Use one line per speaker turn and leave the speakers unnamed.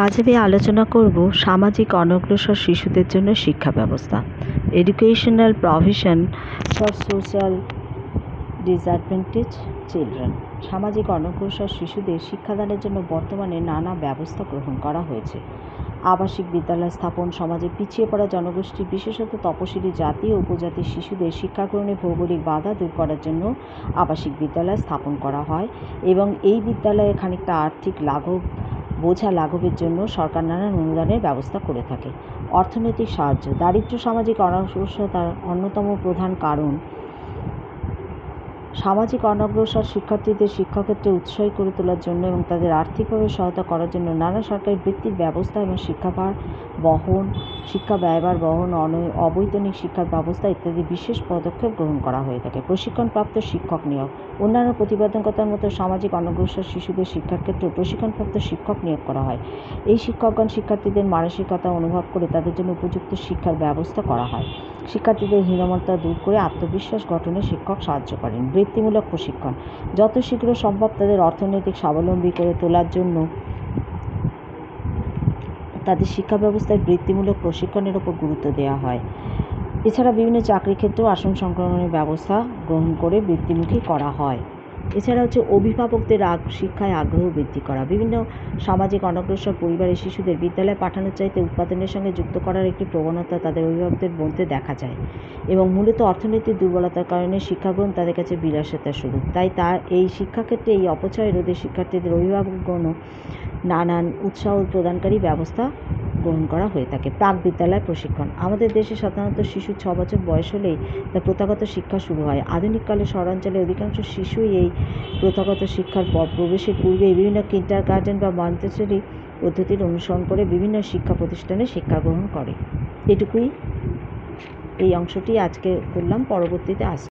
আজ আমি আলোচনা করব সামাজিক অনগ্রসর শিশুদের জন্য শিক্ষা ব্যবস্থা, educational provision for social disadvantage children. সামাজিক অনগ্রসর শিশুদের শিক্ষাদানের জন্য বর্তমানে নানা ব্যবস্থা গ্রহণ করা হয়েছে। আবাসিক বিদ্যালয় স্থাপন, সমাজে পিছিয়ে পড়া জনগোষ্ঠী বিশেষত তপশিলি জাতি ও উপজাতির শিশুদের শিক্ষা গ্রহণে ভৌগোলিক বাধা দূর করার জন্য আবাসিক বিদ্যালয় স্থাপন করা হয় এবং এই বিদ্যালয়ে খানিকটা আর্থিক বোঝা লাঘবের জন্য সরকার নানান অনুদানের ব্যবস্থা করে থাকে। অর্থনৈতিক সাহায্য, দারিদ্র্য সামাজিক অনগ্রসরতার অন্যতম প্রধান কারণ। সামাজিক অনগ্রসর শিক্ষার্থীদের শিক্ষাক্ষেত্রে উৎসাহী করে তোলার জন্য এবং তাদের আর্থিকভাবে সহায়তা করার জন্য নানা সরকারি বৃত্তির ব্যবস্থা এবং শিক্ষা ব্যয়ভার বহন, অবৈতনিক শিক্ষার ব্যবস্থা ইত্যাদি বিশেষ পদক্ষেপ গ্রহণ করা হয়ে থাকে। প্রশিক্ষণপ্রাপ্ত শিক্ষক নিয়োগ, অন্যান্য প্রতিবন্ধকতার মতো সামাজিক অনগ্রসর শিশুদের শিক্ষার ক্ষেত্রে প্রশিক্ষণপ্রাপ্ত শিক্ষক নিয়োগ করা হয়। এই শিক্ষকগণ শিক্ষার্থীদের মানসিকতা অনুভব করে তাদের জন্য উপযুক্ত শিক্ষার ব্যবস্থা করা হয়। শিক্ষার্থীদের হীনমন্যতা দূর করে আত্মবিশ্বাস গঠনে শিক্ষক সাহায্য করেন। বৃত্তিমূলক প্রশিক্ষণ, যত শীঘ্র সম্ভব তাদের অর্থনৈতিক স্বাবলম্বী করে তোলার জন্য তাদের শিক্ষা ব্যবস্থায় বৃত্তিমূলক প্রশিক্ষণের ওপর গুরুত্ব দেওয়া হয়। এছাড়া বিভিন্ন চাকরি ক্ষেত্রেও আসন সংক্রমণের ব্যবস্থা গ্রহণ করে বৃত্তিমুখী করা হয়। এছাড়া অভিভাবকদের শিক্ষায় আগ্রহ বৃদ্ধি করা, বিভিন্ন সামাজিক অনগ্রসর পরিবারের শিশুদের বিদ্যালয়ে পাঠানোর চাইতে উৎপাদনের সঙ্গে যুক্ত করার একটি প্রবণতা তাদের অভিভাবকদের মধ্যে দেখা যায় এবং মূলত অর্থনৈতিক দুর্বলতার কারণে শিক্ষাগ্রহণ তাদের কাছে বিলাসিতার স্বরূপ। তাই এই শিক্ষাক্ষেত্রে এই অপচয় রোধে শিক্ষার্থীদের অভিভাবকগণও নানান উৎসাহ প্রদানকারী ব্যবস্থা গ্রহণ করা হয়ে থাকে। প্রাক বিদ্যালয় প্রশিক্ষণ, আমাদের দেশে সাধারণত শিশু 6 বছর বয়স হলেই তার প্রথাগত শিক্ষা শুরু হয়। আধুনিককালে শহরাঞ্চলে অধিকাংশ শিশুই এই প্রথাগত শিক্ষার প্রবেশের পূর্বেই বিভিন্ন কিন্ডারগার্টেন বা মন্টেসরি পদ্ধতির অনুসরণ করে বিভিন্ন শিক্ষা প্রতিষ্ঠানে শিক্ষা গ্রহণ করে। এই অংশটি আজকে করলাম, পরবর্তীতে আসছে।